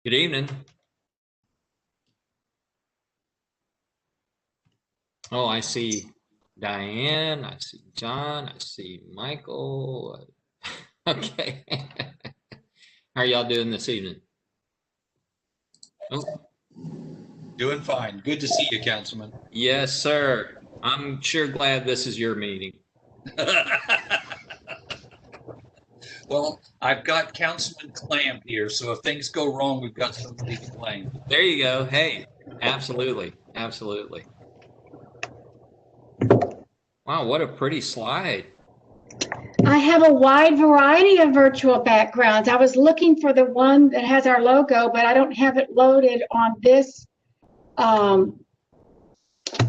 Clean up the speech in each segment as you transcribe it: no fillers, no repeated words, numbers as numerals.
Good evening. Oh, I see Diane, I see John, I see Michael. Okay. How are y'all doing this evening? Oh, Doing fine. Good to see you, Councilman. yes, sir. I'm sure glad this is your meeting. Well, I've got Councilman Clamp here, so if things go wrong, we've got somebody to blame. There you go. Hey, absolutely. Absolutely. Wow, what a pretty slide. I have a wide variety of virtual backgrounds. I was looking for the one that has our logo, but I don't have it loaded on this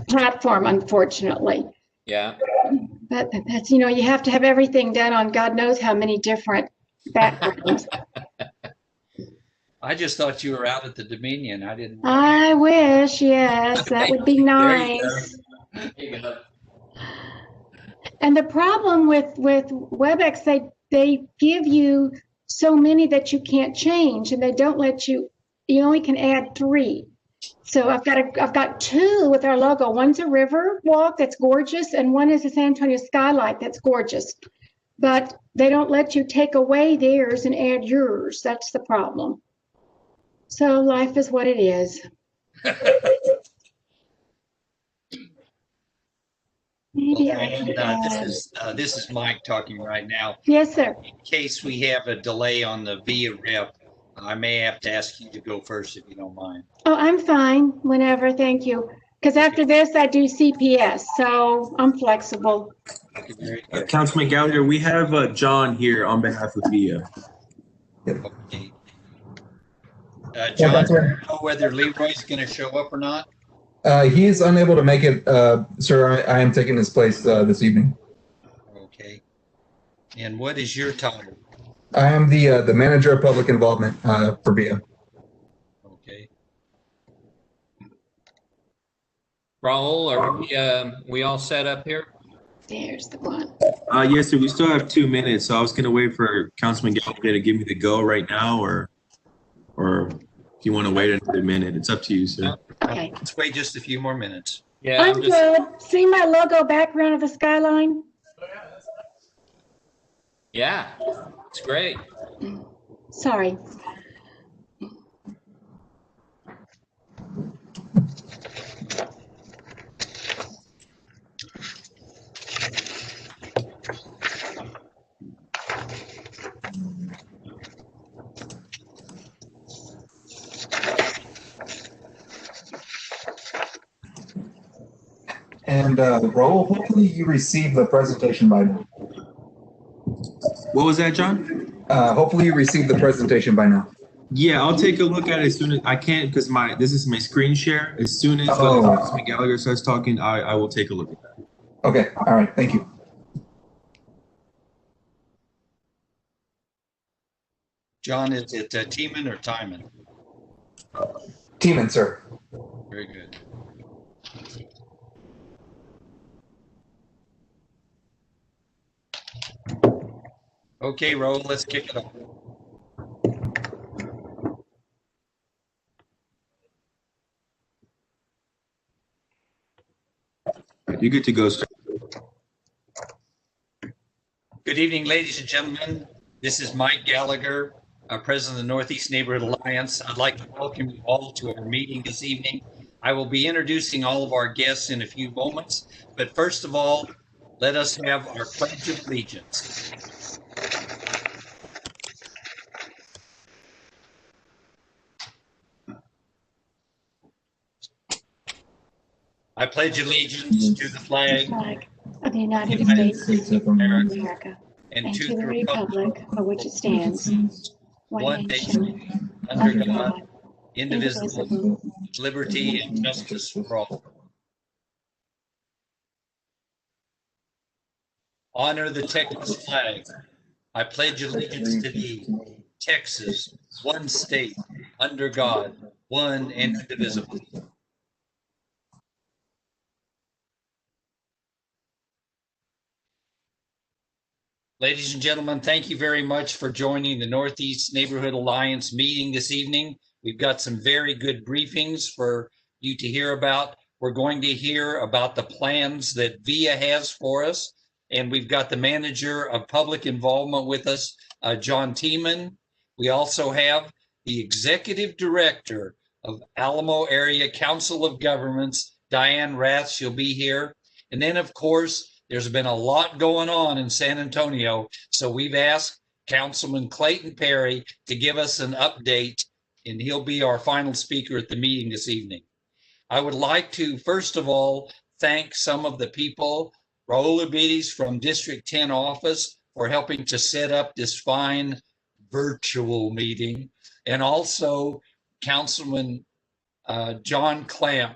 platform, unfortunately. Yeah. But that's, you have to have everything done on God knows how many different backgrounds. I just thought you were out at the Dominion. I didn't. I wish, yes, that would be nice. There you go. And the problem with WebEx, they give you so many that you can't change, and they don't let you only can add 3. So I've got 2 with our logo. One's a river walk that's gorgeous, and one is a San Antonio skylight that's gorgeous. But they don't let you take away theirs and add yours. That's the problem. So life is what it is. Maybe this is Mike talking right now. Yes, sir. In case we have a delay on the via rep, I may have to ask you to go first if you don't mind. Oh, I'm fine whenever, thank you. Because after this, I do CPS, so I'm flexible. Councilman Gallagher, we have John here on behalf of VIA. Okay. John, do you know whether Leroy's going to show up or not? He is unable to make it, sir. I am taking his place this evening. Okay. And what is your title? I am the manager of public involvement for VIA. Okay. Raul, are we all set up here? There's the one. Yes, sir. We still have 2 minutes, so I was going to wait for Councilman Gallagher to give me the go right now, or if you want to wait another minute, it's up to you, sir. Okay. Let's wait just a few more minutes. Yeah, I'm good. See my logo background of the skyline? Yeah, it's great. Sorry. And Raul, hopefully you received the presentation by now. What was that, John? Hopefully you received the presentation by now. Yeah, I'll take a look at it as soon as I can, because this is my screen share. As soon as Councilman Gallagher starts talking, I will take a look at that. Okay. All right. Thank you. John, is it Tiemann or Timon? Tiemann, sir. Very good. Okay, Raul, let's kick it off. You're good to go, sir. Good evening, ladies and gentlemen. This is Mike Gallagher, President of the Northeast Neighborhood Alliance. I'd like to welcome you all to our meeting this evening. I will be introducing all of our guests in a few moments, but first of all, let us have our Pledge of Allegiance. I pledge allegiance to the flag Of the United States of America and to the republic for which it stands, one nation, under God, indivisible, with liberty and justice for all. Honor the Texas flag. I pledge allegiance to thee, Texas, one state, under God, one and indivisible. Ladies and gentlemen, thank you very much for joining the Northeast Neighborhood Alliance meeting this evening. We've got some very good briefings for you to hear about. We're going to hear about the plans that VIA has for us. And we've got the manager of public involvement with us, John Tiemann. We also have the executive director of Alamo Area Council of Governments, Diane Rath. She'll be here. And then, of course, there's been a lot going on in San Antonio. So we've asked Councilman Clayton Perry to give us an update, and he'll be our final speaker at the meeting this evening. I would like to, first of all, thank some of the people, Raul Abides from District 10 office, for helping to set up this fine virtual meeting, and also Councilman John Clamp,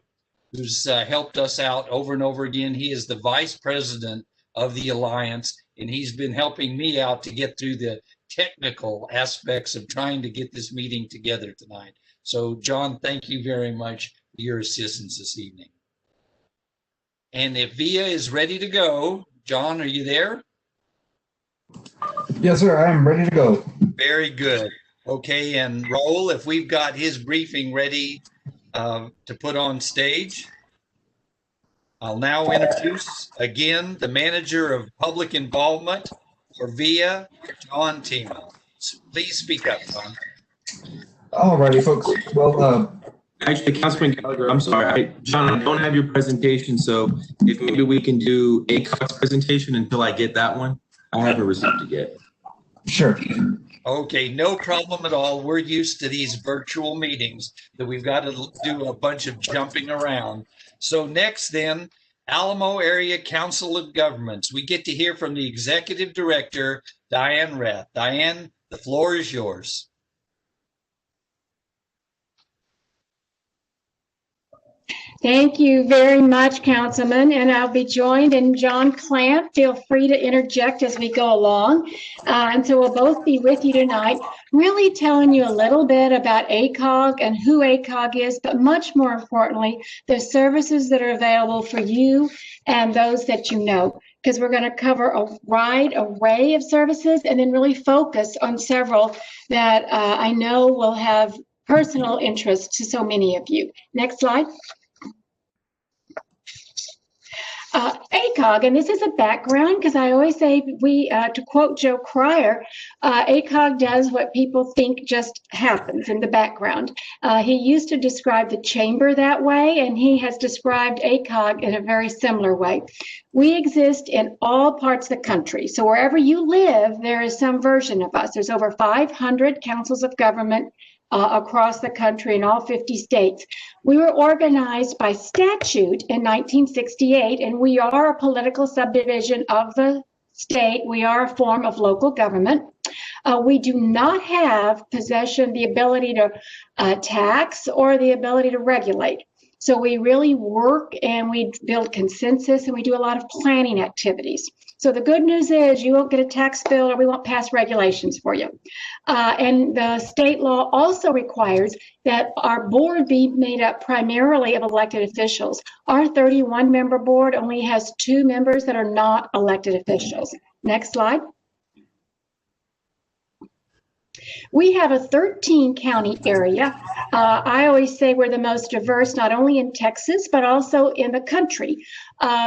who's helped us out over and over again. He is the vice president of the Alliance, and he's been helping me out to get through the technical aspects of trying to get this meeting together tonight. So, John, thank you very much for your assistance this evening. And if VIA is ready to go, John, are you there? Yes, sir. I am ready to go. Very good. Okay, and Raul, if we've got his briefing ready to put on stage, I'll now introduce again the manager of public involvement for VIA, John Tiemann. So please speak up, John. All righty, folks. Well, Actually, Councilman Gallagher, I'm sorry. John, I don't have your presentation, so if maybe we can do AACOG's presentation until I get that one. I haven't received it yet. sure. Okay, no problem at all. We're used to these virtual meetings that we've got to do a bunch of jumping around. So next then, Alamo Area Council of Governments. We get to hear from the Executive Director, Diane Rath. Diane, the floor is yours. Thank you very much, Councilman, and I'll be joined, and John Clamp, feel free to interject as we go along. And so we'll both be with you tonight, really telling you a little bit about AACOG and who AACOG is, but much more importantly, the services that are available for you and those that you know, because we're going to cover a wide array of services and then really focus on several that I know will have personal interest to so many of you. Next slide. AACOG, and this is a background because I always say to quote Joe Cryer, AACOG does what people think just happens in the background. He used to describe the chamber that way, and he has described AACOG in a very similar way. We exist in all parts of the country. So wherever you live, there is some version of us. There's over 500 councils of government across the country in all 50 states. We were organized by statute in 1968, and we are a political subdivision of the state. We are a form of local government. We do not have the ability to tax or the ability to regulate. So we really work and we build consensus and we do a lot of planning activities. So the good news is you won't get a tax bill or we won't pass regulations for you. And the state law also requires that our board be made up primarily of elected officials. Our 31-member board only has 2 members that are not elected officials. Next slide. We have a 13-county area. I always say we're the most diverse, not only in Texas, but also in the country,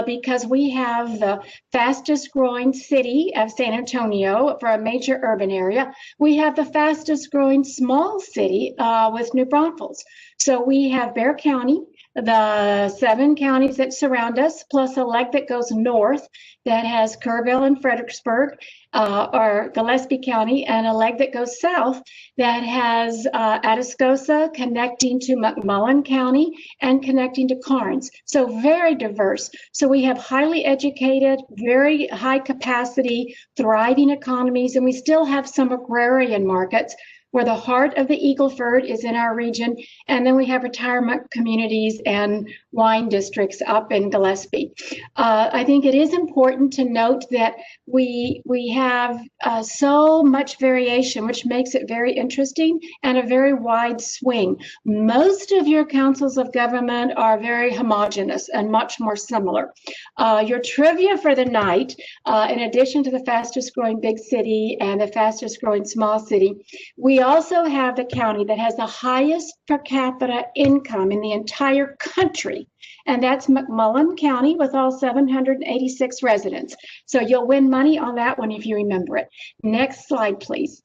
because we have the fastest growing city of San Antonio for a major urban area. We have the fastest growing small city with New Braunfels. So we have Bexar County, the 7 counties that surround us, plus a leg that goes north that has Kerrville and Fredericksburg, or Gillespie County, and a leg that goes south that has Atascosa connecting to McMullen County and connecting to Karnes. So very diverse. So we have highly educated, very high capacity, thriving economies, and we still have some agrarian markets where the heart of the Eagleford is in our region. And then we have retirement communities and wine districts up in Gillespie. I think it is important to note that we have so much variation, which makes it very interesting and a very wide swing. Most of your councils of government are very homogeneous and much more similar. Your trivia for the night, in addition to the fastest growing big city and the fastest growing small city, we also have the county that has the highest per capita income in the entire country, and that's McMullen County with all 786 residents. So you'll win money on that one if you remember it. Next slide, please.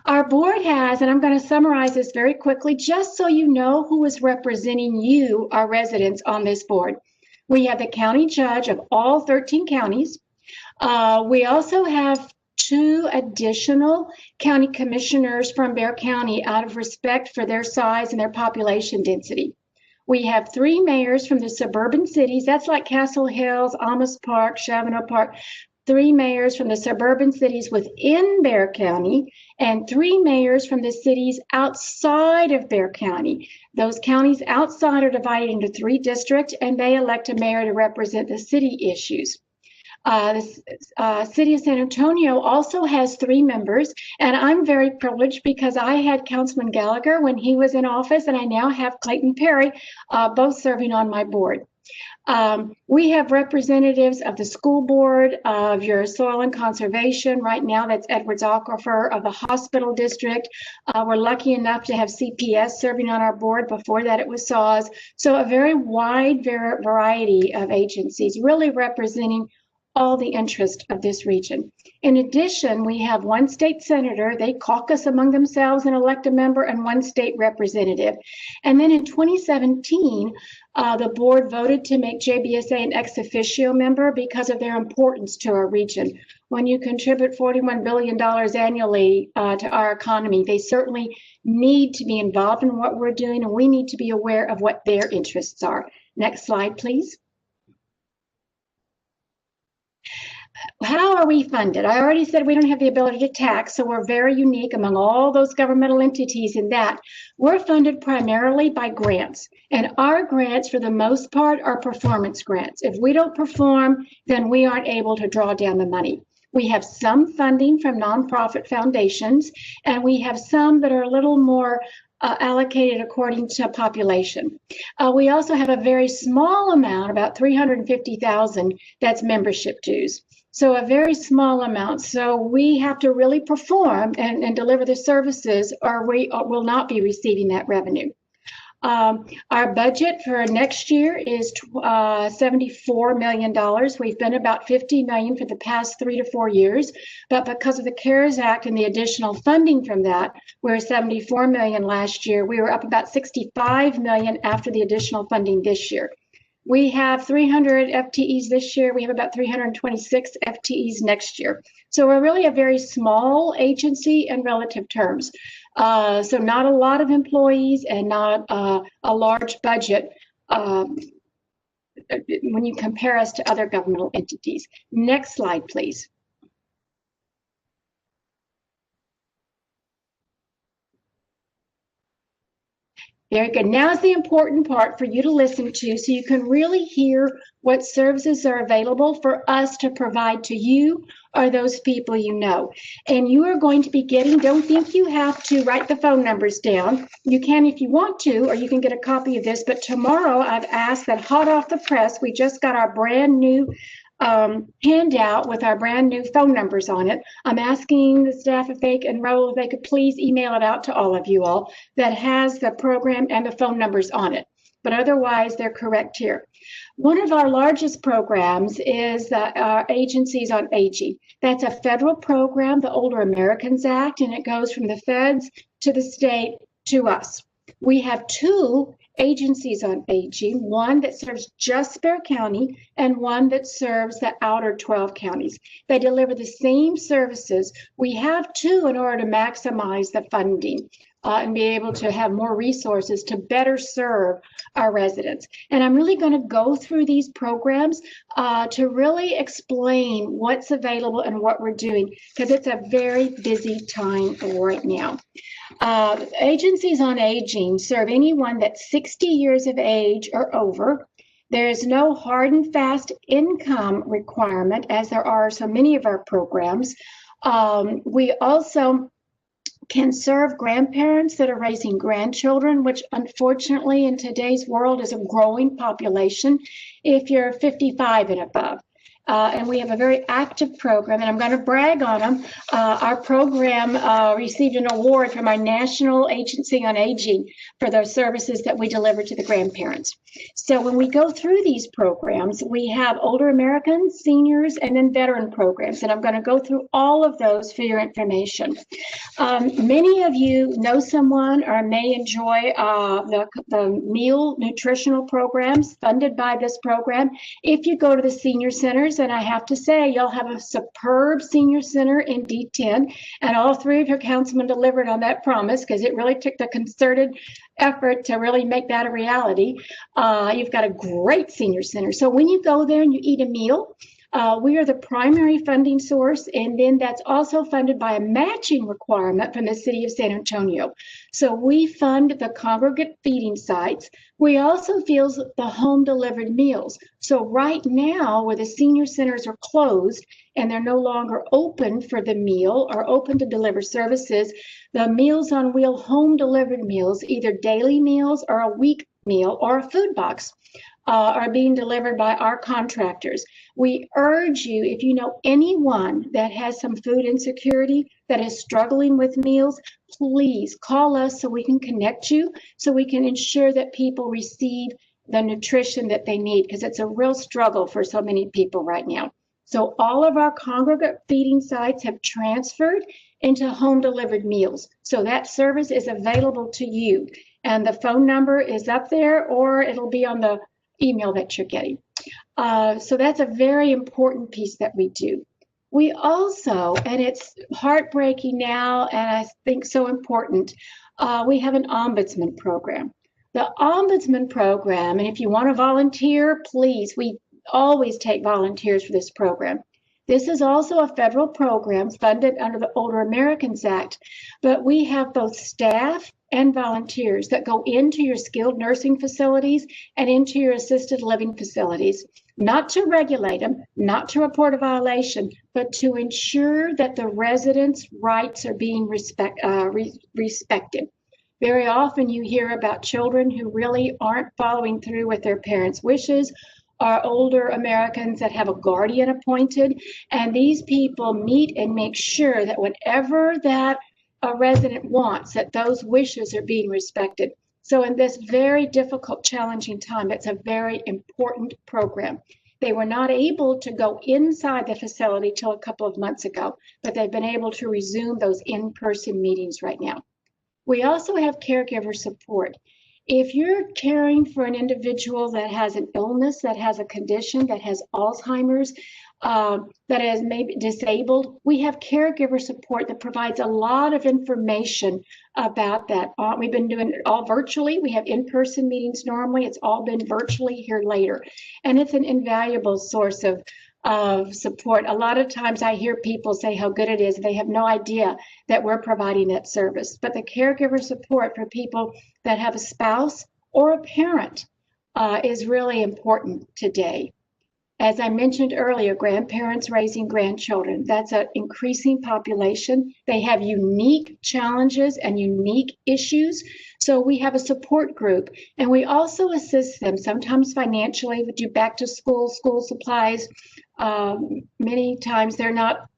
Our board has, and I'm going to summarize this very quickly, just so you know who is representing you, our residents, on this board. We have the county judge of all 13 counties. We also have 2 additional county commissioners from Bexar County out of respect for their size and their population density. We have 3 mayors from the suburban cities. That's like Castle Hills, Amos Park, Chavano Park. 3 mayors from the suburban cities within Bexar County, and 3 mayors from the cities outside of Bexar County. Those counties outside are divided into 3 districts, and they elect a mayor to represent the city issues. The city of San Antonio also has 3 members, and I'm very privileged because I had Councilman Gallagher when he was in office, and I now have Clayton Perry, both serving on my board. We have representatives of the school board, of your soil and conservation. Right now, that's Edwards Aquifer, of the hospital district. We're lucky enough to have CPS serving on our board. Before that, it was SAWS. So a very wide variety of agencies, really representing all the interest of this region. In addition, we have 1 state senator. They caucus among themselves and elect a member, and 1 state representative. And then in 2017, the board voted to make JBSA an ex officio member because of their importance to our region. When you contribute $41 billion annually to our economy, they certainly need to be involved in what we're doing, and we need to be aware of what their interests are. Next slide, please. How are we funded? I already said we don't have the ability to tax, so we're very unique among all those governmental entities in that we're funded primarily by grants. And our grants, for the most part, are performance grants. If we don't perform, then we aren't able to draw down the money. We have some funding from nonprofit foundations, and we have some that are a little more allocated according to population. We also have a very small amount, about $350,000, that's membership dues. So a very small amount. So we have to really perform and deliver the services, or we will not be receiving that revenue. Our budget for next year is $74 million. We've been about $50 million for the past 3 to 4 years, but because of the CARES Act and the additional funding from that, we're $74 million last year. We were up about $65 million after the additional funding this year. We have 300 FTEs this year. We have about 326 FTEs next year. So we're really a very small agency in relative terms. So not a lot of employees and not a large budget when you compare us to other governmental entities. Next slide, please. Very good. Now's the important part for you to listen to so you can really hear what services are available for us to provide to you or those people you know. And you are going to be getting, don't think you have to write the phone numbers down. You can if you want to, or you can get a copy of this. But tomorrow I've asked that hot off the press, we just got our brand new handout with our brand new phone numbers on it. I'm asking the staff if they can enroll, if they could please email it out to all of you all that has the program and the phone numbers on it. But otherwise, they're correct here. One of our largest programs is our Agencies on Aging. That's a federal program, the Older Americans Act, and it goes from the feds to the state to us. We have 2 agencies on aging, one that serves just Bexar County and one that serves the outer 12 counties. They deliver the same services. We have 2 in order to maximize the funding and be able to have more resources to better serve our residents. And I'm really going to go through these programs to really explain what's available and what we're doing, because it's a very busy time right now. Agencies on Aging serve anyone that's 60 years of age or over. There is no hard and fast income requirement, as there are so many of our programs. We also can serve grandparents that are raising grandchildren, which unfortunately in today's world is a growing population if you're 55 and above. And we have a very active program, and I'm going to brag on them. Our program received an award from our National Agency on Aging for the services that we deliver to the grandparents. So when we go through these programs, we have older Americans, seniors, and then veteran programs. And I'm going to go through all of those for your information. Many of you know someone or may enjoy the meal nutritional programs funded by this program. If you go to the senior centers, and I have to say, you'll have a superb senior center in D10, and all three of your councilmen delivered on that promise, because it really took the concerted effort to really make that a reality. You've got a great senior center. So when you go there and you eat a meal, we are the primary funding source, and then that's also funded by a matching requirement from the city of San Antonio. So we fund the congregate feeding sites. We also field the home delivered meals. So right now, where the senior centers are closed and they're no longer open for the meal or open to deliver services, the Meals on Wheel home delivered meals, either daily meals or a week meal or a food box, are being delivered by our contractors. We urge you, if you know anyone that has some food insecurity, that is struggling with meals, please call us so we can connect you, so we can ensure that people receive the nutrition that they need, because it's a real struggle for so many people right now. So all of our congregate feeding sites have transferred into home delivered meals. So that service is available to you. And the phone number is up there, or it'll be on the email that you're getting. So that's a very important piece that we do. We also, and it's heartbreaking now, and I think so important, we have an ombudsman program. The ombudsman program, and if you want to volunteer, please, we always take volunteers for this program. This is also a federal program funded under the Older Americans Act, but we have both staff and volunteers that go into your skilled nursing facilities and into your assisted living facilities, not to regulate them, not to report a violation, but to ensure that the residents' rights are being respected. Very often you hear about children who really aren't following through with their parents' wishes, or older Americans that have a guardian appointed, and these people meet and make sure that whatever that a resident wants, that those wishes are being respected. So in this very difficult, challenging time, it's a very important program. They were not able to go inside the facility till a couple of months ago, but they've been able to resume those in-person meetings right now. We also have caregiver support. If you're caring for an individual that has an illness, that has a condition, that has Alzheimer's, that is maybe disabled, we have caregiver support that provides a lot of information about that. We've been doing it all virtually. We have in-person meetings normally. It's all been virtually here later. And it's an invaluable source of support. A lot of times I hear people say how good it is. They have no idea that we're providing that service. But the caregiver support for people that have a spouse or a parent is really important today. As I mentioned earlier, grandparents raising grandchildren, that's an increasing population. They have unique challenges and unique issues. So we have a support group, and we also assist them sometimes financially. We do back to school supplies. Many times they're not,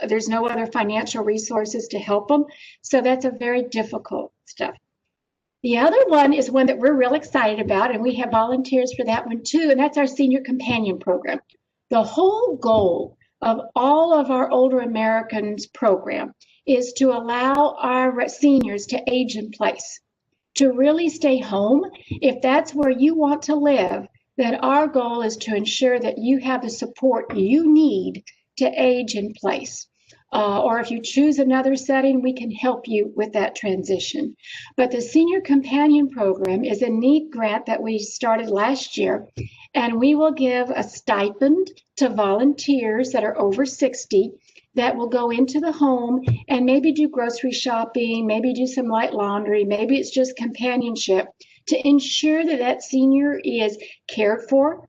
there's no other financial resources to help them. So that's a very difficult stuff. The other one is one that we're real excited about, and we have volunteers for that one too, and that's our Senior Companion Program. The whole goal of all of our Older Americans program is to allow our seniors to age in place, to really stay home. If that's where you want to live, then our goal is to ensure that you have the support you need to age in place. Or if you choose another setting, we can help you with that transition. But the Senior Companion Program is a neat grant that we started last year, and we will give a stipend to volunteers that are over 60 that will go into the home and maybe do grocery shopping, maybe do some light laundry, maybe it's just companionship, to ensure that that senior is cared for,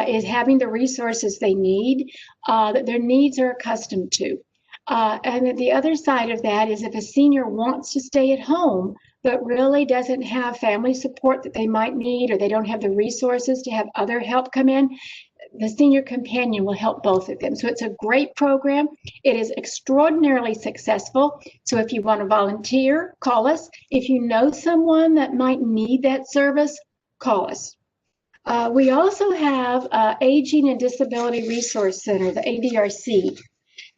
is having the resources they need, that their needs are accustomed to. And the other side of that is if a senior wants to stay at home, but really doesn't have family support that they might need, or they don't have the resources to have other help come in, the Senior Companion will help both of them. So it's a great program. It is extraordinarily successful. So if you want to volunteer, call us. If you know someone that might need that service, call us. We also have Aging and Disability Resource Center, the ADRC.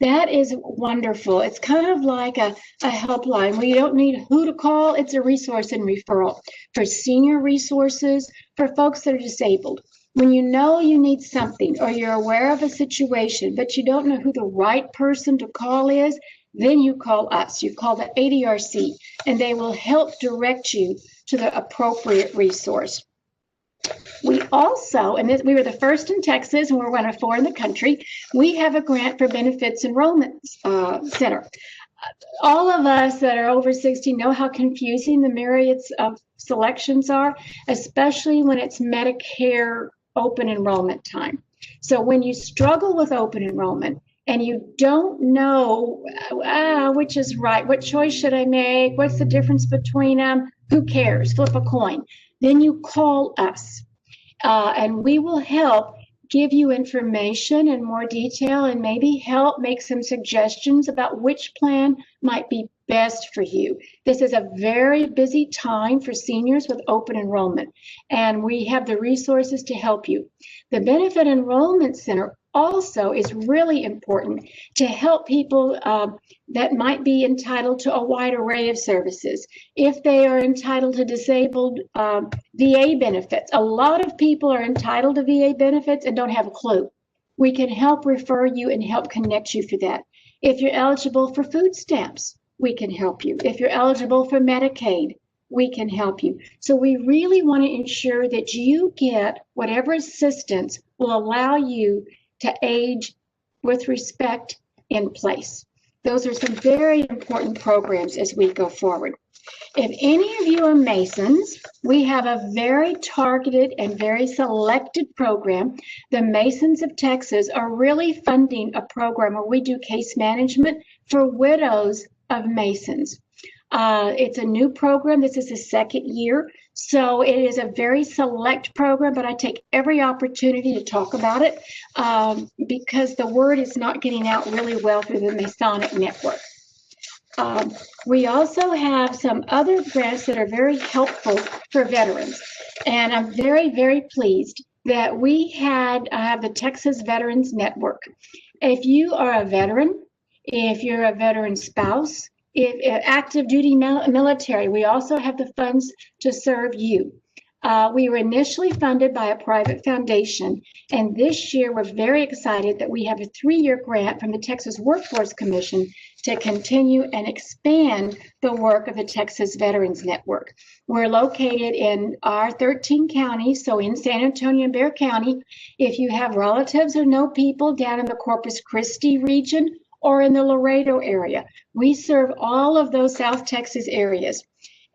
That is wonderful. It's kind of like a helpline where you don't need who to call. It's a resource and referral for senior resources, for folks that are disabled. When you know you need something or you're aware of a situation, but you don't know who the right person to call is, then you call us. You call the ADRC, and they will help direct you to the appropriate resource. We also, and we were the first in Texas, and we're one of 4 in the country, we have a grant for Benefits Enrollment Center. All of us that are over 60 know how confusing the myriads of selections are, especially when it's Medicare open enrollment time. So when you struggle with open enrollment and you don't know which is right, what choice should I make, what's the difference between them, who cares, flip a coin, then you call us. And we will help give you information in more detail and maybe help make some suggestions about which plan might be best for you. This is a very busy time for seniors with open enrollment, and we have the resources to help you. The Benefit Enrollment Center also is really important to help people that might be entitled to a wide array of services. If they are entitled to disabled VA benefits, a lot of people are entitled to VA benefits and don't have a clue. We can help refer you and help connect you for that. If you're eligible for food stamps, we can help you. If you're eligible for Medicaid, we can help you. So we really want to ensure that you get whatever assistance will allow you to age with respect in place. Those are some very important programs as we go forward. If any of you are Masons, we have a very targeted and very selected program. The Masons of Texas are really funding a program where we do case management for widows of Masons. It's a new program. This is the 2nd year. So it is a very select program, but I take every opportunity to talk about it because the word is not getting out really well through the Masonic network. We also have some other grants that are very helpful for veterans. And I'm very, very pleased that we have the Texas Veterans Network. If you are a veteran, if you're a veteran spouse, if active duty military, we also have the funds to serve you. We were initially funded by a private foundation, and this year we're very excited that we have a 3-year grant from the Texas Workforce Commission to continue and expand the work of the Texas Veterans Network. We're located in our 13 counties, so in San Antonio and Bexar County. If you have relatives or know people down in the Corpus Christi region or in the Laredo area, we serve all of those South Texas areas.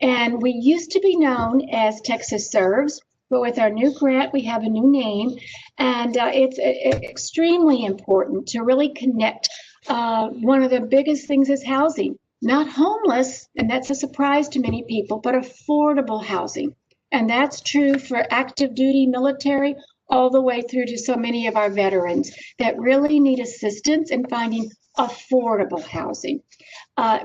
And we used to be known as Texas Serves, but with our new grant, we have a new name. And it's extremely important to really connect. One of the biggest things is housing, not homeless, and that's a surprise to many people, but affordable housing. And that's true for active duty military all the way through to so many of our veterans that really need assistance in finding affordable housing.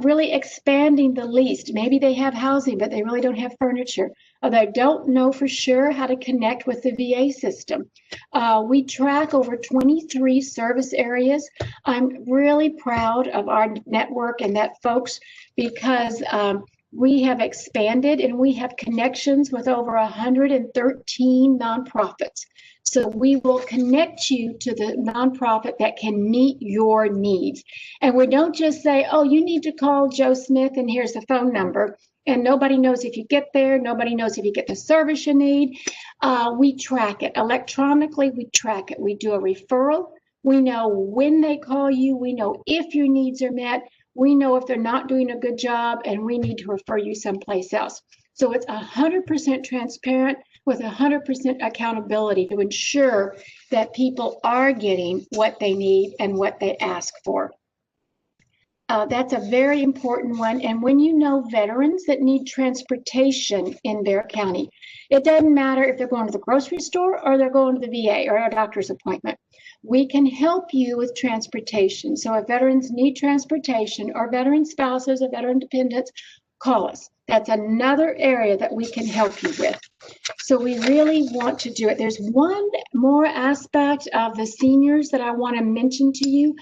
Really expanding the lease. Maybe they have housing, but they really don't have furniture, or they don't know for sure how to connect with the VA system. We track over 23 service areas. I'm really proud of our network and that folks, because we have expanded and we have connections with over 113 nonprofits. So we will connect you to the nonprofit that can meet your needs. And we don't just say, oh, you need to call Joe Smith and here's the phone number. And nobody knows if you get there. Nobody knows if you get the service you need. We track it electronically. We track it. We do a referral. We know when they call you. We know if your needs are met. We know if they're not doing a good job and we need to refer you someplace else. So it's 100% transparent with 100% accountability to ensure that people are getting what they need and what they ask for. That's a very important one. And when you know veterans that need transportation in Bexar County, it doesn't matter if they're going to the grocery store or they're going to the VA or a doctor's appointment. We can help you with transportation. So if veterans need transportation or veteran spouses or veteran dependents, call us. That's another area that we can help you with. So we really want to do it. There's one more aspect of the seniors that I want to mention to you.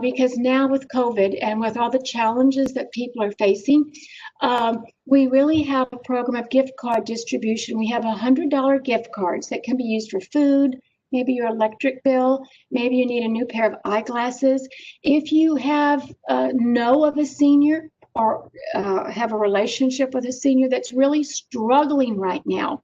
Because now with COVID and with all the challenges that people are facing, we really have a program of gift card distribution. We have $100 gift cards that can be used for food, maybe your electric bill, maybe you need a new pair of eyeglasses. If you know of a senior or have a relationship with a senior that's really struggling right now,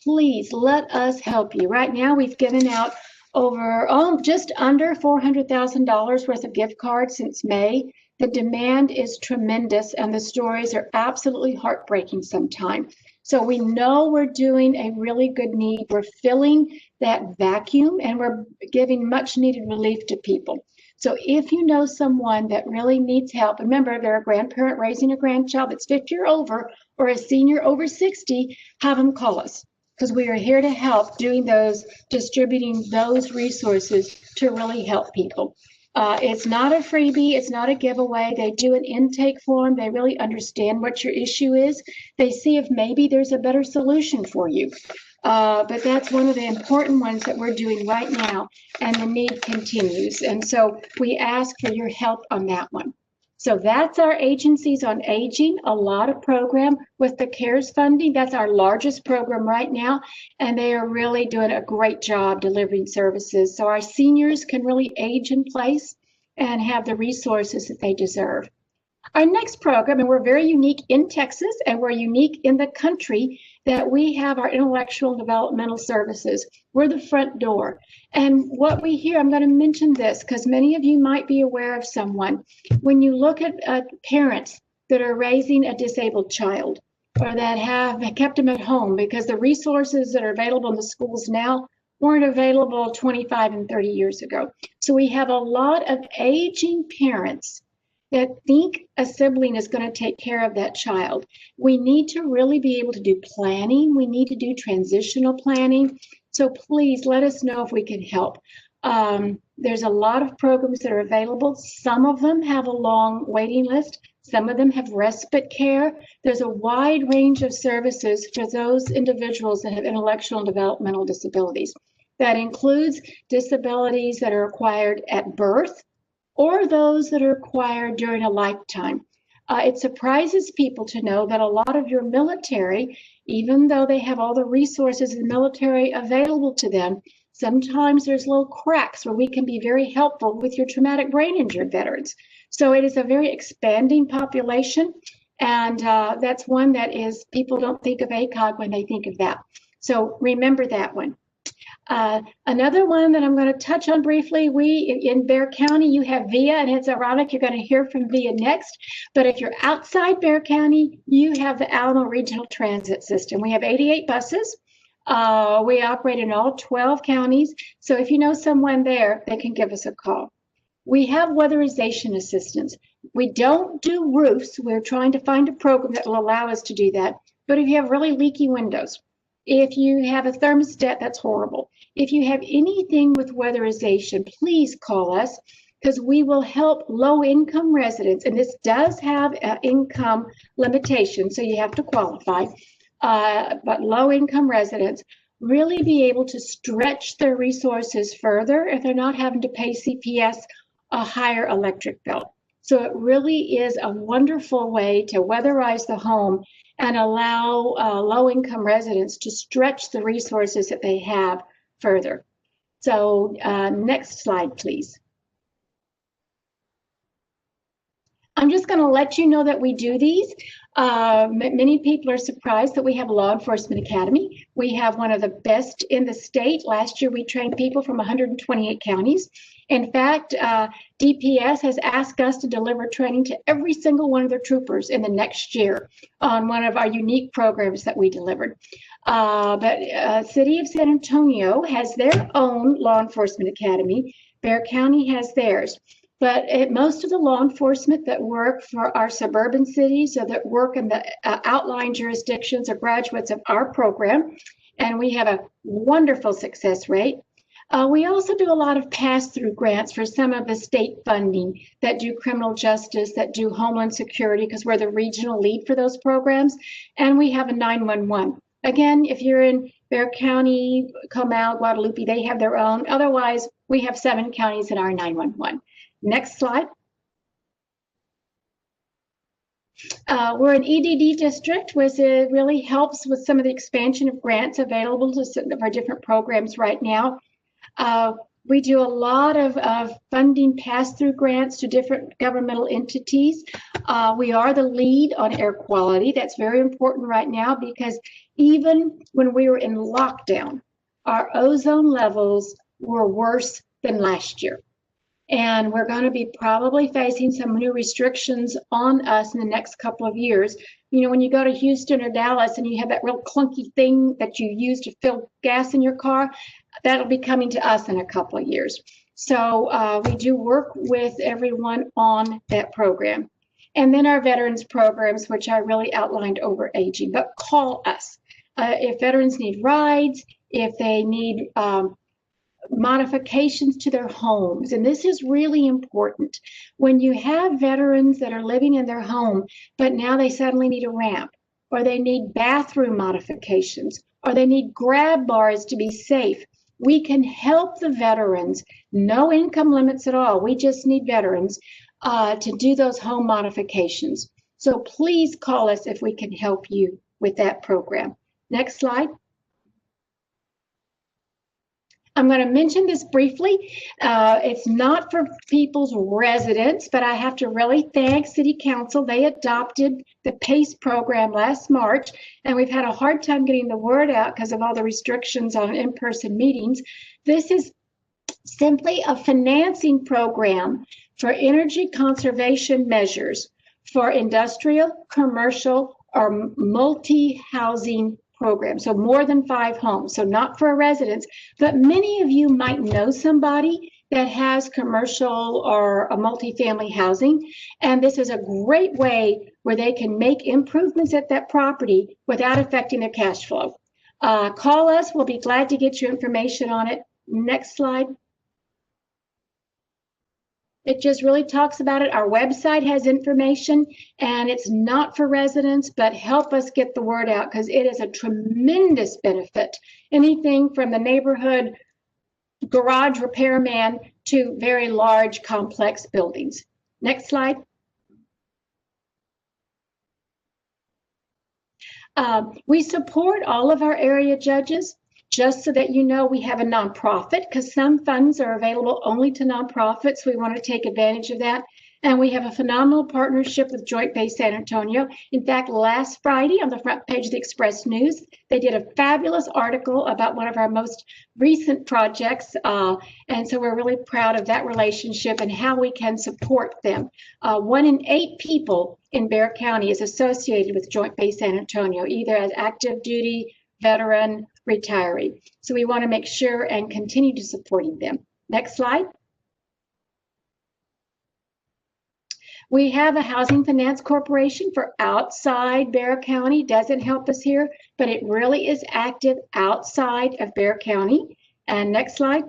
please let us help you. Right now, we've given out over just under $400,000 worth of gift cards since May. The demand is tremendous and the stories are absolutely heartbreaking sometimes. So we know we're doing a really good need. We're filling that vacuum and we're giving much needed relief to people. So if you know someone that really needs help, remember they're a grandparent raising a grandchild that's 50 or over, or a senior over 60, have them call us, because we are here to help distributing those resources to really help people. It's not a freebie, it's not a giveaway. They do an intake form. They really understand what your issue is. They see if maybe there's a better solution for you. But that's one of the important ones that we're doing right now, and the need continues. And so we ask for your help on that one. So that's our agencies on aging, a lot of program with the CARES funding. That's our largest program right now, and they are really doing a great job delivering services. So our seniors can really age in place and have the resources that they deserve. Our next program, and we're very unique in Texas and we're unique in the country, that we have our intellectual and developmental services. We're the front door. And what we hear, I'm going to mention this because many of you might be aware of someone. When you look at parents that are raising a disabled child or that have kept them at home because the resources that are available in the schools now weren't available 25 and 30 years ago. So we have a lot of aging parents that think a sibling is going to take care of that child. We need to really be able to do planning. We need to do transitional planning. So please let us know if we can help. There's a lot of programs that are available. Some of them have a long waiting list. Some of them have respite care. There's a wide range of services for those individuals that have intellectual and developmental disabilities. That includes disabilities that are acquired at birth, or those that are acquired during a lifetime. It surprises people to know that a lot of your military, even though they have all the resources in the military available to them, sometimes there's little cracks where we can be very helpful with your traumatic brain injury veterans. So it is a very expanding population, and that's one that is, people don't think of AACOG when they think of that. So remember that one. Another one that I'm going to touch on briefly, in Bexar County, you have VIA, and it's ironic you're going to hear from VIA next. But if you're outside Bexar County, you have the Alamo Regional Transit System. We have 88 buses. We operate in all 12 counties. So if you know someone there, they can give us a call. We have weatherization assistance. We don't do roofs. We're trying to find a program that will allow us to do that. But if you have really leaky windows, if you have a thermostat, that's horrible. If you have anything with weatherization, please call us, because we will help low-income residents, and this does have an income limitation, so you have to qualify, but low-income residents really be able to stretch their resources further if they're not having to pay CPS a higher electric bill. So it really is a wonderful way to weatherize the home and allow low-income residents to stretch the resources that they have further. So next slide, please. I'm just going to let you know that we do these. Many people are surprised that we have a law enforcement academy. We have one of the best in the state. Last year, we trained people from 128 counties. In fact, DPS has asked us to deliver training to every single one of their troopers in the next year on one of our unique programs that we delivered. But City of San Antonio has their own law enforcement academy. Bexar County has theirs. but most of the law enforcement that work for our suburban cities or that work in the outlying jurisdictions are graduates of our program, and we have a wonderful success rate. We also do a lot of pass-through grants for some of the state funding that do criminal justice, that do homeland security, because we're the regional lead for those programs. And we have a 911. Again, if you're in Bexar County, Comal, Guadalupe, they have their own. Otherwise, we have 7 counties in our 911. Next slide. We're an EDD district, which really helps with some of the expansion of grants available to our different programs right now. We do a lot of funding pass-through grants to different governmental entities. We are the lead on air quality. That's very important right now because even when we were in lockdown, our ozone levels were worse than last year. And we're going to be probably facing some new restrictions on us in the next couple of years. You know, when you go to Houston or Dallas and you have that real clunky thing that you use to fill gas in your car, that'll be coming to us in a couple of years. So we do work with everyone on that program. And then our veterans programs, which I really outlined over aging, but call us. If veterans need rides, if they need modifications to their homes. And this is really important. When you have veterans that are living in their home, but now they suddenly need a ramp, or they need bathroom modifications, or they need grab bars to be safe, we can help the veterans, no income limits at all. We just need veterans to do those home modifications. So please call us if we can help you with that program. Next slide. I'm going to mention this briefly. It's not for people's residents, but I have to really thank City Council. They adopted the PACE program last March, and we've had a hard time getting the word out because of all the restrictions on in-person meetings. This is simply a financing program for energy conservation measures for industrial, commercial, or multi-housing program, so more than 5 homes, so not for residents, but many of you might know somebody that has commercial or a multifamily housing, and this is a great way where they can make improvements at that property without affecting their cash flow. Call us, we'll be glad to get you information on it. Next slide. It just really talks about it. Our website has information, and it's not for residents, but help us get the word out because it is a tremendous benefit. Anything from the neighborhood garage repairman to very large, complex buildings. Next slide. We support all of our area judges. Just so that you know, we have a nonprofit because some funds are available only to nonprofits. We want to take advantage of that. And we have a phenomenal partnership with Joint Base San Antonio. In fact, last Friday on the front page of the Express News, they did a fabulous article about one of our most recent projects. And so we're really proud of that relationship and how we can support them. 1 in 8 people in Bexar County is associated with Joint Base San Antonio, either as active duty, veteran, retiree. So we want to make sure and continue to supporting them. Next slide. We have a housing finance corporation for outside Bexar County. Doesn't help us here, but it really is active outside of Bexar County. And next slide.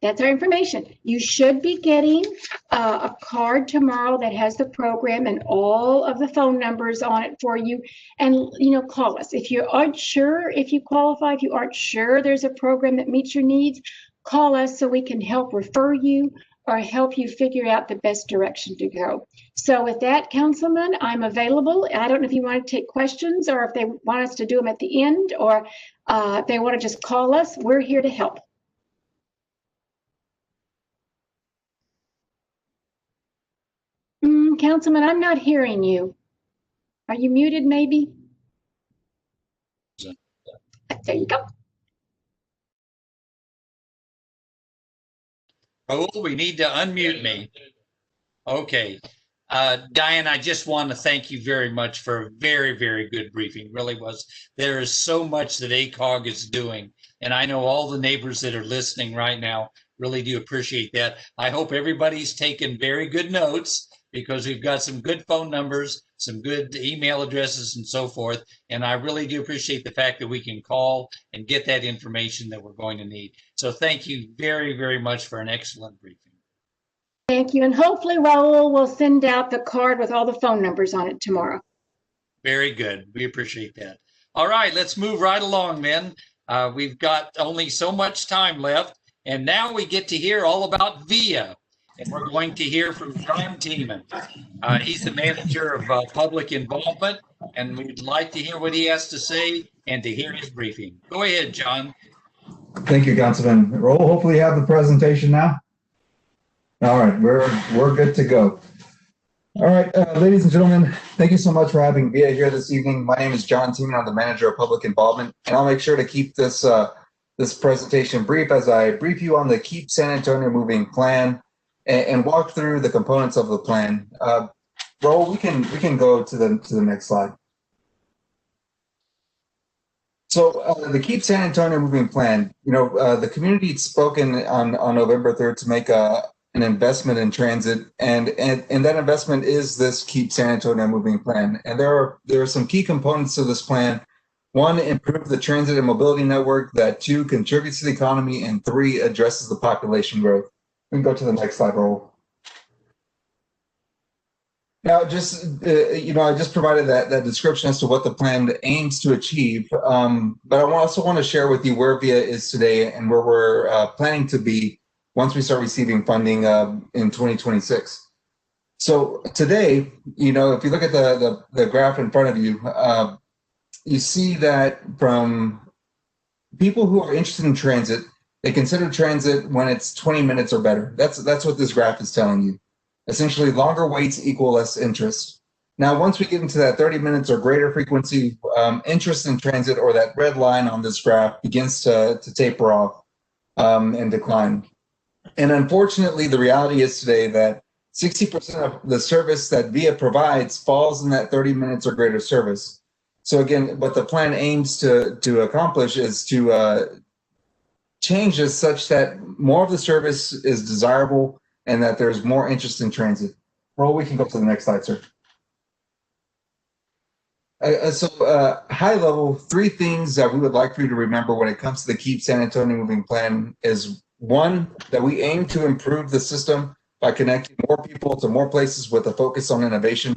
That's our information. You should be getting a card tomorrow that has the program and all of the phone numbers on it for you. And, you know, call us. If you aren't sure if you qualify, if you aren't sure there's a program that meets your needs, call us so we can help refer you or help you figure out the best direction to go. So with that, Councilman, I'm available. I don't know if you want to take questions or if they want us to do them at the end, or if they want to just call us. We're here to help. Councilman, I'm not hearing you. Are you muted maybe? There you go. Oh, we need to unmute me. Okay. Diane, I just want to thank you very much for a very, very good briefing. Really was. There is so much that AACOG is doing. And I know all the neighbors that are listening right now Really do appreciate that. I hope everybody's taken very good notes because we've got some good phone numbers, some good email addresses and so forth. And I really do appreciate the fact that we can call and get that information that we're going to need. So thank you very, very much for an excellent briefing. Thank you. And hopefully Raul will send out the card with all the phone numbers on it tomorrow. Very good. We appreciate that. All right, let's move right along then. We've got only so much time left. And now we get to hear all about VIA. And we're going to hear from John Tiemann. He's the manager of public involvement. And we'd like to hear what he has to say and to hear his briefing. Go ahead, John. Thank you, Councilman. Raul, hopefully you have the presentation now. All right, we're good to go. All right, ladies and gentlemen, thank you so much for having VIA here this evening. My name is John Tiemann. I'm the manager of public involvement, and I'll make sure to keep this this presentation brief as I brief you on the Keep San Antonio Moving plan and walk through the components of the plan. Raul, we can go to the next slide. So the Keep San Antonio Moving plan, the community had spoken on November 3rd to make an investment in transit, and that investment is this Keep San Antonio Moving plan. And there are some key components to this plan. One, improve the transit and mobility network. That two, contributes to the economy, and three, addresses the population growth. We can go to the next slide, Raul. Now, just I just provided that description as to what the plan aims to achieve, but I also want to share with you where VIA is today and where we're planning to be once we start receiving funding in 2026. So today, if you look at the graph in front of you, you see that from people who are interested in transit, they consider transit when it's 20 minutes or better. That's what this graph is telling you. Essentially, longer waits equal less interest. Now, once we get into that 30 minutes or greater frequency, interest in transit, or that red line on this graph, begins to taper off and decline. And unfortunately, the reality is today that 60% of the service that VIA provides falls in that 30 minutes or greater service. So again, what the plan aims to accomplish is to change this such that more of the service is desirable and that there's more interest in transit. Raul, we can go to the next slide, sir. High level, three things that we would like for you to remember when it comes to the Keep San Antonio Moving plan is, one, that we aim to improve the system by connecting more people to more places with a focus on innovation.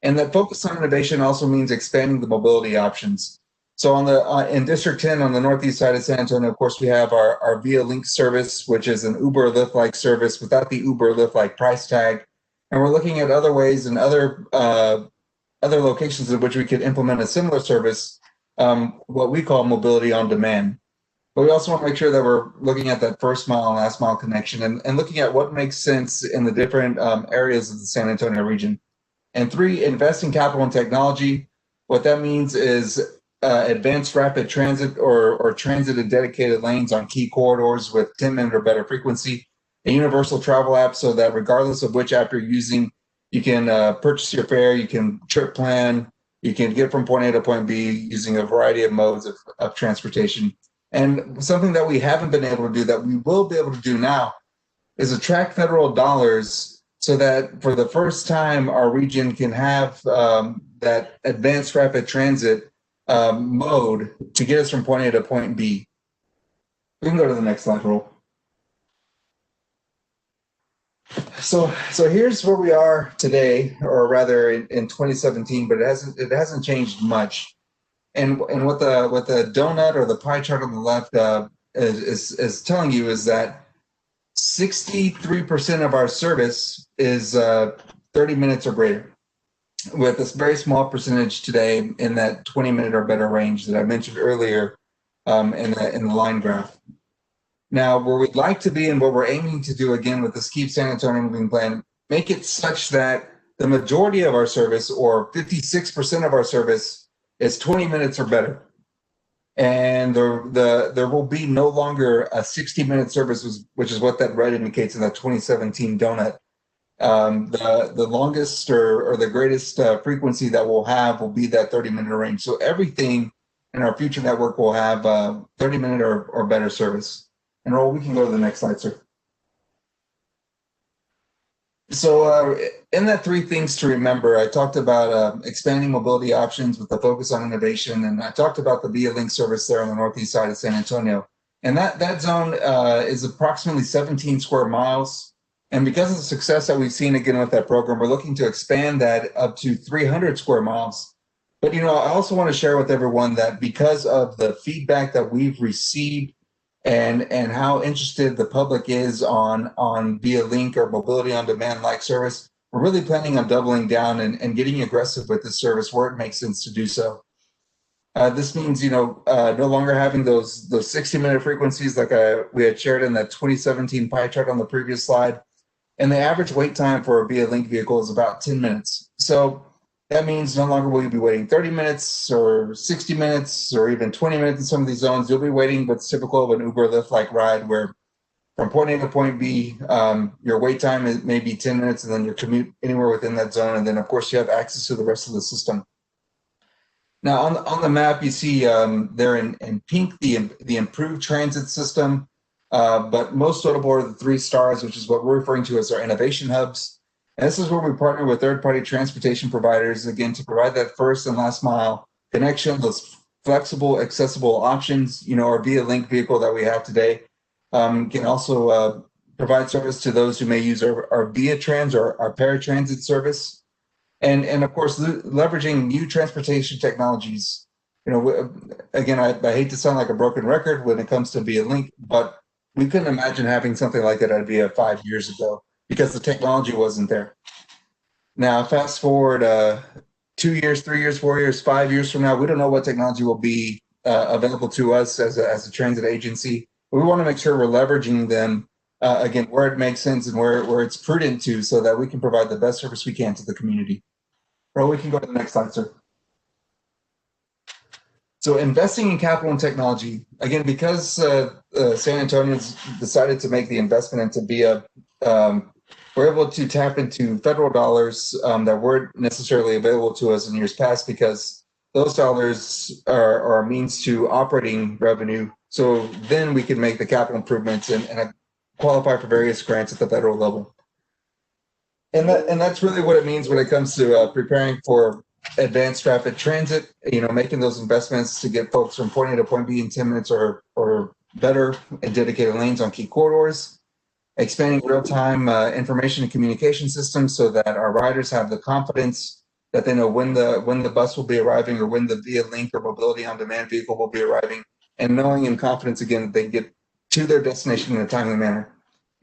And that focus on innovation also means expanding the mobility options. So in District 10 on the northeast side of San Antonio, of course, we have our Via Link service, which is an Uber Lyft-like service without the Uber Lyft-like price tag. And we're looking at other ways and other locations in which we could implement a similar service, what we call mobility on demand. But we also want to make sure that we're looking at that first mile and last mile connection and looking at what makes sense in the different areas of the San Antonio region. And three, invest in capital and technology. What that means is advanced rapid transit or transit in dedicated lanes on key corridors with 10-minute or better frequency, a universal travel app so that regardless of which app you're using, you can purchase your fare, you can trip plan, you can get from point A to point B using a variety of modes of transportation. And something that we haven't been able to do that we will be able to do now is attract federal dollars so that for the first time our region can have that advanced rapid transit mode to get us from point A to point B. We can go to the next slide, Raul. So here's where we are today, or rather in 2017, but it hasn't changed much. And what the donut or the pie chart on the left is telling you is that 63% of our service is 30 minutes or greater, with this very small percentage today in that 20-minute or better range that I mentioned earlier in the line graph. Now, where we'd like to be and what we're aiming to do again with this Keep San Antonio Moving plan, make it such that the majority of our service, or 56% of our service, is 20 minutes or better. And there will be no longer a 60-minute service, which is what that red indicates in that 2017 donut. The longest or the greatest frequency that we'll have will be that 30-minute range. So everything in our future network will have 30-minute or better service. And Raul, we can go to the next slide, sir. So in that three things to remember, I talked about expanding mobility options with a focus on innovation, and I talked about the Via Link service there on the northeast side of San Antonio. And that zone is approximately 17 square miles. And because of the success that we've seen again with that program, we're looking to expand that up to 300 square miles. But I also want to share with everyone that because of the feedback that we've received and how interested the public is on Via Link or mobility on demand like service, we're really planning on doubling down and getting aggressive with this service where it makes sense to do so. This means no longer having those 60-minute frequencies like we had shared in that 2017 pie chart on the previous slide, and the average wait time for a Via Link vehicle is about 10 minutes. So that means no longer will you be waiting 30 minutes or 60 minutes or even 20 minutes in some of these zones. You'll be waiting what's typical of an Uber Lyft-like ride where from point A to point B, your wait time is maybe 10 minutes and then your commute anywhere within that zone. And then of course you have access to the rest of the system. Now on the map, you see there in pink, the improved transit system, but most notable are the 3 stars, which is what we're referring to as our innovation hubs. And this is where we partner with third-party transportation providers, again, to provide that first and last mile connection, those flexible, accessible options. Our Via Link vehicle that we have today can also provide service to those who may use our Via Trans or our paratransit service. And of course, leveraging new transportation technologies. Again, I hate to sound like a broken record when it comes to Via Link, but we couldn't imagine having something like that at Via 5 years ago, because the technology wasn't there. Now, fast forward 2 years, 3 years, 4 years, 5 years from now, we don't know what technology will be available to us as a transit agency. We want to make sure we're leveraging them, again, where it makes sense and where it's prudent to, so that we can provide the best service we can to the community. Or we can go to the next slide, sir. So investing in capital and technology, again, because San Antonio's decided to make the investment into Via, we're able to tap into federal dollars that weren't necessarily available to us in years past, because those dollars are a means to operating revenue. So then we can make the capital improvements and qualify for various grants at the federal level. And that's really what it means when it comes to preparing for advanced rapid transit, making those investments to get folks from point A to point B in 10 minutes or better in dedicated lanes on key corridors, expanding real-time information and communication systems so that our riders have the confidence that they know when the bus will be arriving or when the Via Link or mobility on demand vehicle will be arriving, and knowing in confidence again that they get to their destination in a timely manner.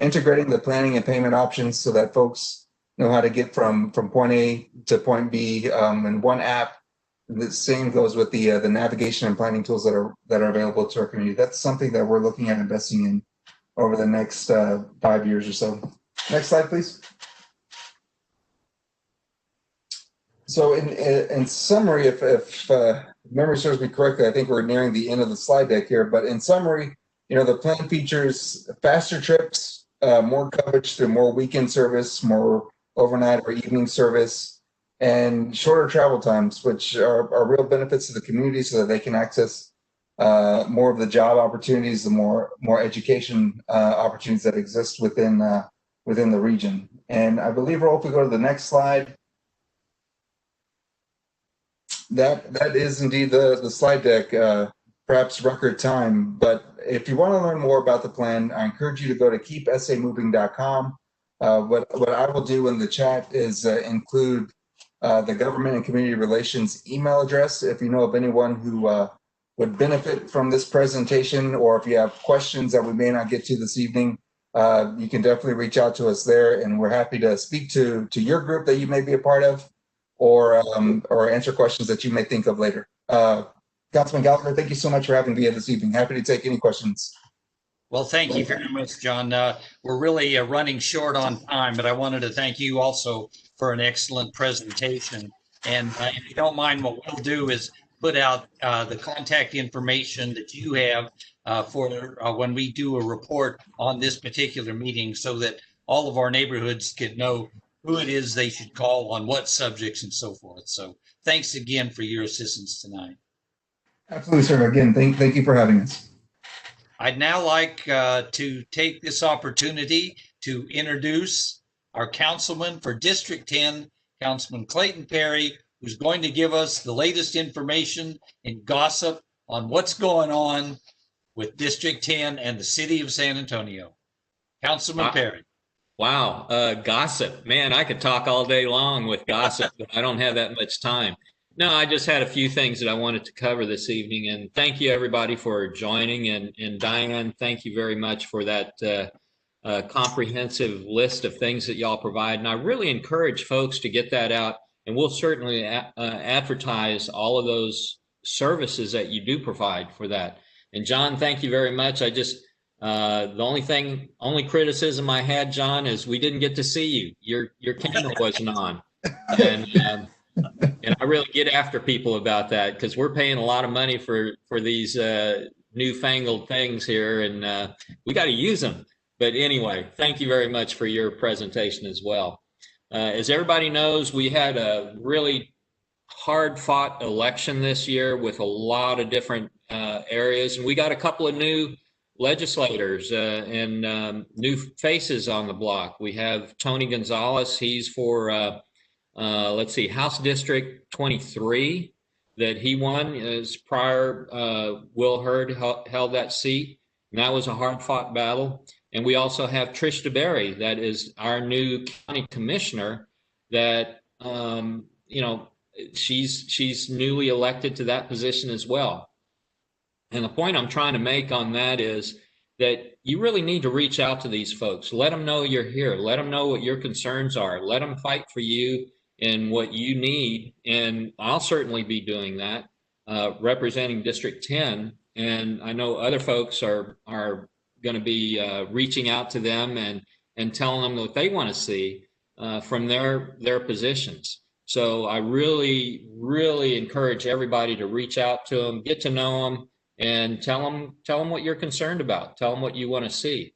Integrating the planning and payment options so that folks know how to get from point A to point B in one app. The same goes with the navigation and planning tools that are available to our community. That's something that we're looking at investing in over the next 5 years or so. Next slide, please. So in summary, if memory serves me correctly, I think we're nearing the end of the slide deck here, but in summary, the plan features faster trips, more coverage through more weekend service, more overnight or evening service, and shorter travel times, which are real benefits to the community so that they can access more of the job opportunities, the more education opportunities that exist within the region. And I believe, Rolf, if we go to the next slide, that is indeed the slide deck, perhaps record time. But if you want to learn more about the plan, I encourage you to go to keepsamoving.com. What I will do in the chat is include the government and community relations email address. If you know of anyone who would benefit from this presentation, or if you have questions that we may not get to this evening, you can definitely reach out to us there, and we're happy to speak to your group that you may be a part of, or answer questions that you may think of later. Councilman Gallagher, thank you so much for having me here this evening. Happy to take any questions. Well, thank you very much, John. We're really running short on time, but I wanted to thank you also for an excellent presentation. And if you don't mind, what we'll do is put out the contact information that you have for when we do a report on this particular meeting, so that all of our neighborhoods could know who it is they should call on what subjects and so forth. So thanks again for your assistance tonight. Absolutely, sir. Again, thank you for having us. I'd now like to take this opportunity to introduce our councilman for District 10, Councilman Clayton Perry, who's going to give us the latest information and gossip on what's going on with District 10 and the city of San Antonio. Councilman Perry. Wow, gossip. Man, I could talk all day long with gossip, but I don't have that much time. No, I just had a few things that I wanted to cover this evening, and thank you everybody for joining. And Diane, thank you very much for that comprehensive list of things that y'all provide. And I really encourage folks to get that out, and we'll certainly advertise all of those services that you do provide for that. And John, thank you very much. The only criticism I had, John, is we didn't get to see you. Your camera wasn't on, and I really get after people about that because we're paying a lot of money for these newfangled things here, and we got to use them. But anyway, thank you very much for your presentation as well. As everybody knows, we had a really hard-fought election this year with a lot of different areas, and we got a couple of new legislators and new faces on the block. We have Tony Gonzalez. He's for, let's see, House District 23 that he won. His prior Will Hurd held that seat, and that was a hard-fought battle. And we also have Trish DeBerry, that is our new county commissioner that, she's newly elected to that position as well. And the point I'm trying to make on that is that you really need to reach out to these folks. Let them know you're here. Let them know what your concerns are. Let them fight for you and what you need. And I'll certainly be doing that, representing District 10. And I know other folks are going to be reaching out to them and telling them what they want to see from their positions. So I really, really encourage everybody to reach out to them, get to know them, and tell them what you're concerned about. Tell them what you want to see.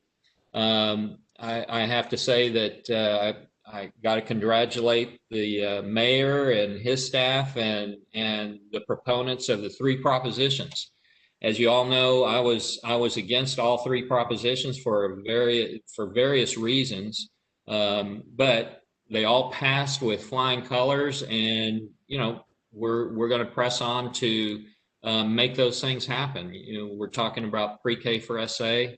I have to say that I got to congratulate the mayor and his staff and the proponents of the 3 propositions. As you all know, I was against all 3 propositions for various reasons, but they all passed with flying colors, and we're going to press on to make those things happen. We're talking about pre-K for SA,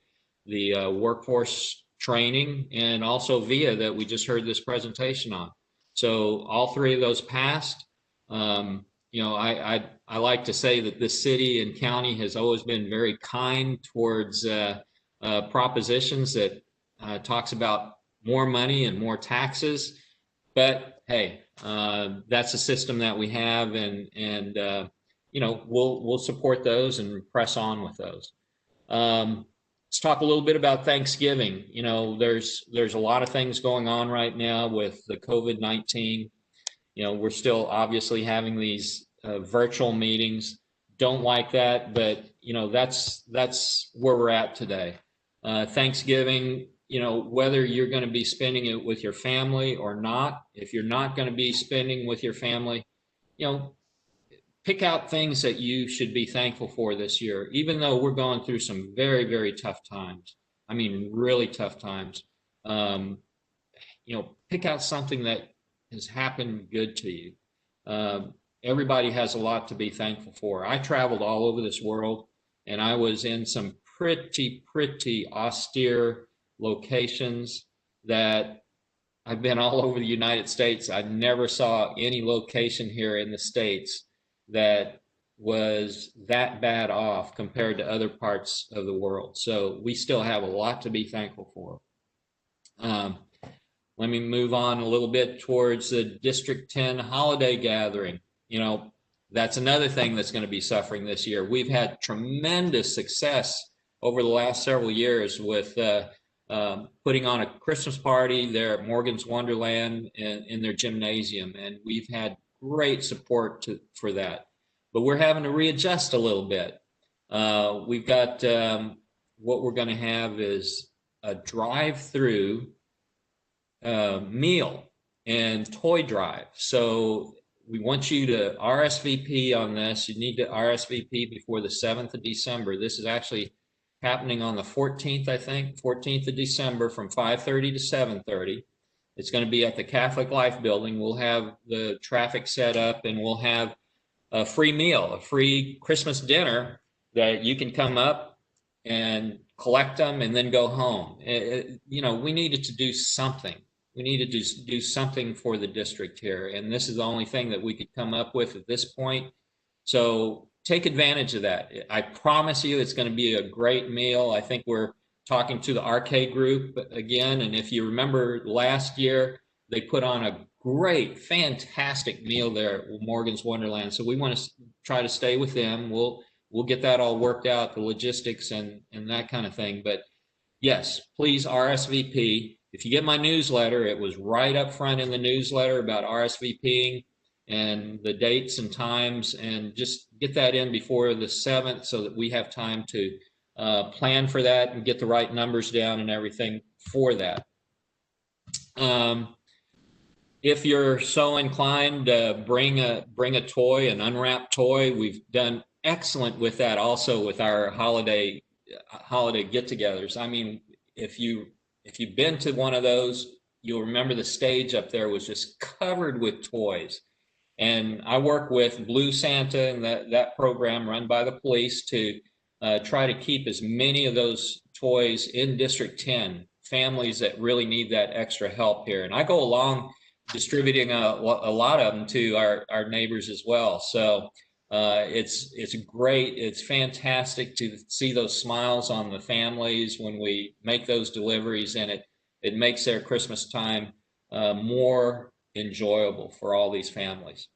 the workforce training, and also VIA that we just heard this presentation on. So all 3 of those passed. I like to say that this city and county has always been very kind towards propositions that talks about more money and more taxes. But hey, that's a system that we have, and we'll support those and press on with those. Let's talk a little bit about Thanksgiving. There's a lot of things going on right now with the COVID-19. We're still obviously having these virtual meetings. Don't like that, but that's where we're at today. Thanksgiving, whether you're going to be spending it with your family or not, if you're not going to be spending with your family, pick out things that you should be thankful for this year, even though we're going through some very, very tough times. I mean, really tough times. Pick out something that has happened good to you. Everybody has a lot to be thankful for. I traveled all over this world, and I was in some pretty austere locations that I've been all over the United States. I never saw any location here in the States that was that bad off compared to other parts of the world. So we still have a lot to be thankful for. Let me move on a little bit towards the District 10 holiday gathering. That's another thing that's going to be suffering this year. We've had tremendous success over the last several years with putting on a Christmas party there at Morgan's Wonderland in their gymnasium, and we've had great support for that. But we're having to readjust a little bit. We've got what we're going to have is a drive-through meal and toy drive. So we want you to RSVP on this. You need to RSVP before the 7th of December. This is actually happening on the 14th, I think, 14th of December from 5:30 to 7:30. It's going to be at the Catholic Life Building. We'll have the traffic set up, and we'll have a free meal, a free Christmas dinner that you can come up and collect them and then go home. You know, we needed to do something. We needed to do something for the district here, and this is the only thing that we could come up with at this point. So take advantage of that. I promise you it's going to be a great meal. I think we're talking to the arcade group again, and if you remember last year, they put on a great, fantastic meal there at Morgan's Wonderland. So we want to try to stay with them. We'll get that all worked out, the logistics and that kind of thing. But yes, please RSVP. If you get my newsletter, it was right up front in the newsletter about RSVPing and the dates and times, and just get that in before the 7th so that we have time to plan for that and get the right numbers down and everything for that. If you're so inclined, bring a toy, an unwrapped toy. We've done excellent with that also with our holiday get-togethers. I mean, if you've been to one of those, you'll remember the stage up there was just covered with toys. And I work with Blue Santa and that program run by the police to try to keep as many of those toys in District 10, families that really need that extra help here. And I go along distributing a lot of them to our neighbors as well. So it's great. It's fantastic to see those smiles on the families when we make those deliveries, and it makes their Christmas time more enjoyable for all these families.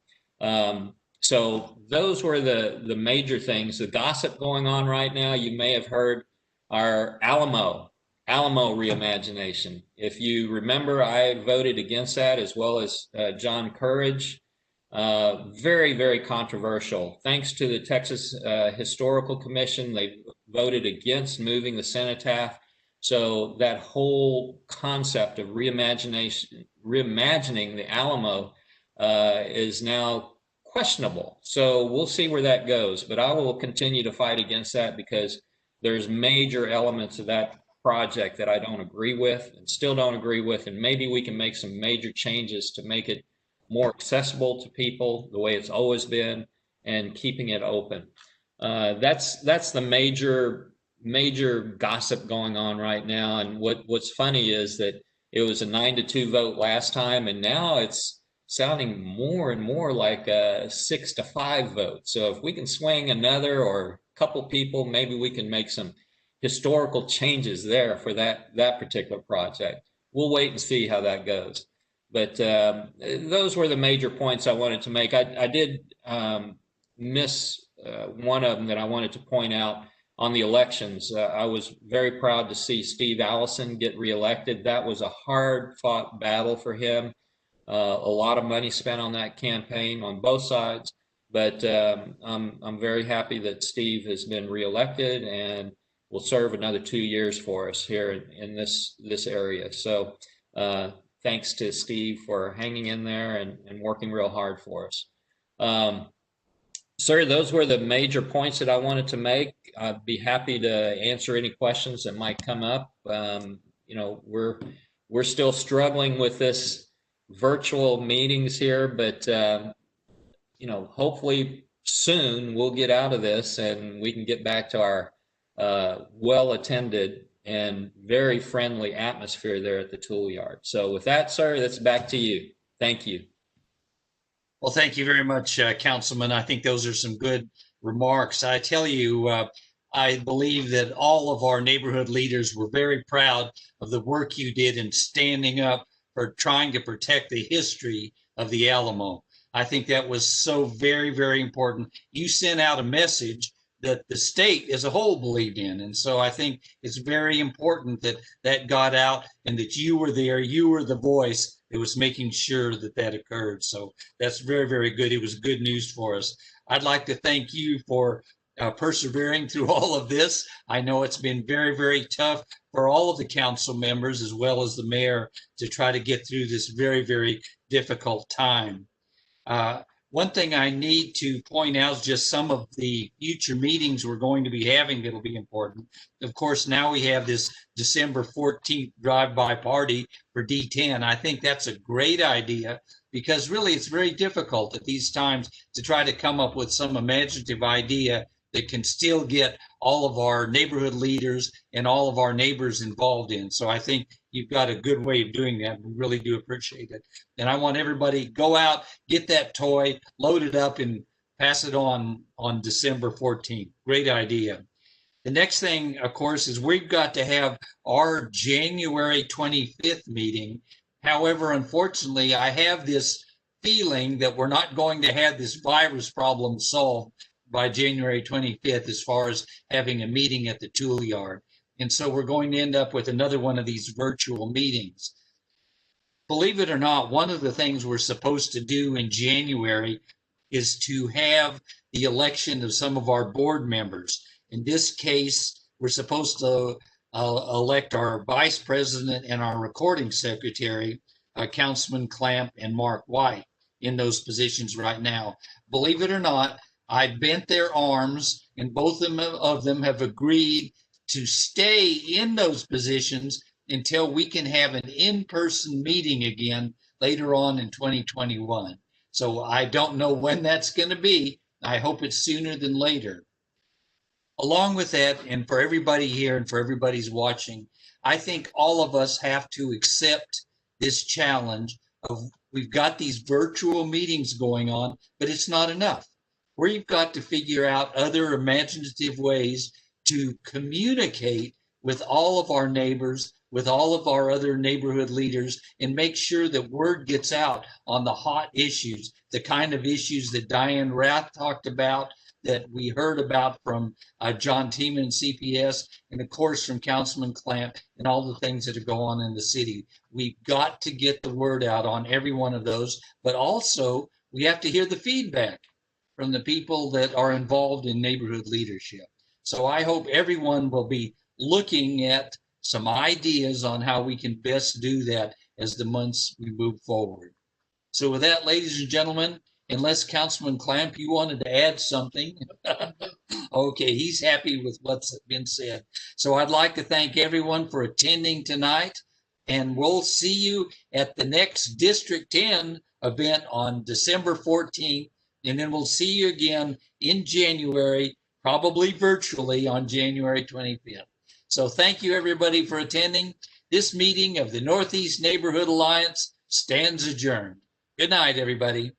So those were the major things. The gossip going on right now, you may have heard our Alamo reimagination. If you remember, I voted against that, as well as John Courage. Very, very controversial. Thanks to the Texas Historical Commission, they voted against moving the cenotaph. So that whole concept of reimagining the Alamo is now questionable. So we'll see where that goes. But I will continue to fight against that, because there's major elements of that project that I don't agree with and still don't agree with. And maybe we can make some major changes to make it more accessible to people the way it's always been, and keeping it open. That's the major gossip going on right now. And what's funny is that it was a 9-2 vote last time, and now it's sounding more and more like a 6-5 vote. So if we can swing another or a couple people, maybe we can make some historical changes there for that particular project. We'll wait and see how that goes. But those were the major points I wanted to make. I did miss one of them that I wanted to point out on the elections. I was very proud to see Steve Allison get reelected. That was a hard-fought battle for him. A lot of money spent on that campaign on both sides. But I'm very happy that Steve has been reelected and will serve another 2 years for us here in this area. So thanks to Steve for hanging in there and working real hard for us. Sir, those were the major points that I wanted to make. I'd be happy to answer any questions that might come up. You know, we're still struggling with this virtual meetings here, but you know, hopefully soon we'll get out of this and we can get back to our well-attended and very friendly atmosphere there at the tool yard. So with that, sir, that's back to you. Thank you. Well, thank you very much, Councilman. I think those are some good remarks. I tell you, I believe that all of our neighborhood leaders were very proud of the work you did in standing up for trying to protect the history of the Alamo. I think that was so very, very important. You sent out a message that the state as a whole believed in. And so I think it's very important that that got out and that you were there, you were the voice that was making sure that that occurred. So that's very, very good. It was good news for us. I'd like to thank you for persevering through all of this. I know it's been very, very tough for all of the council members as well as the mayor to try to get through this very, very difficult time. One thing I need to point out is just some of the future meetings we're going to be having that'll be important. Of course, now we have this December 14th drive-by party for D10. I think that's a great idea because really it's very difficult at these times to try to come up with some imaginative idea that can still get all of our neighborhood leaders and all of our neighbors involved in. So I think you've got a good way of doing that. We really do appreciate it. And I want everybody to go out, get that toy, load it up, and pass it on December 14th. Great idea. The next thing, of course, is we've got to have our January 25th meeting. However, unfortunately, I have this feeling that we're not going to have this virus problem solved by January 25th as far as having a meeting at the tool yard. And so we're going to end up with another one of these virtual meetings. Believe it or not, one of the things we're supposed to do in January is to have the election of some of our board members. In this case, we're supposed to elect our vice president and our recording secretary, Councilman Clamp and Mark White, in those positions right now. Believe it or not, I bent their arms, and both of them have agreed to stay in those positions until we can have an in-person meeting again later on in 2021. So I don't know when that's going to be. I hope it's sooner than later. Along with that, and for everybody here and for everybody's watching, I think all of us have to accept this challenge of we've got these virtual meetings going on, but it's not enough. We've got to figure out other imaginative ways to communicate with all of our neighbors, with all of our other neighborhood leaders, and make sure that word gets out on the hot issues, the kind of issues that Diane Rath talked about, that we heard about from John Tiemann, CPS, and of course from Councilman Clamp, and all the things that are going on in the city. We've got to get the word out on every one of those, but also we have to hear the feedback from the people that are involved in neighborhood leadership. So I hope everyone will be looking at some ideas on how we can best do that as the months we move forward. So with that, ladies and gentlemen, unless Councilman Clamp, you wanted to add something. Okay, he's happy with what's been said. So I'd like to thank everyone for attending tonight, and we'll see you at the next District 10 event on December 14th. And then we'll see you again in January, probably virtually on January 25th. So thank you, everybody, for attending. This meeting of the Northeast Neighborhood Alliance stands adjourned. Good night, everybody.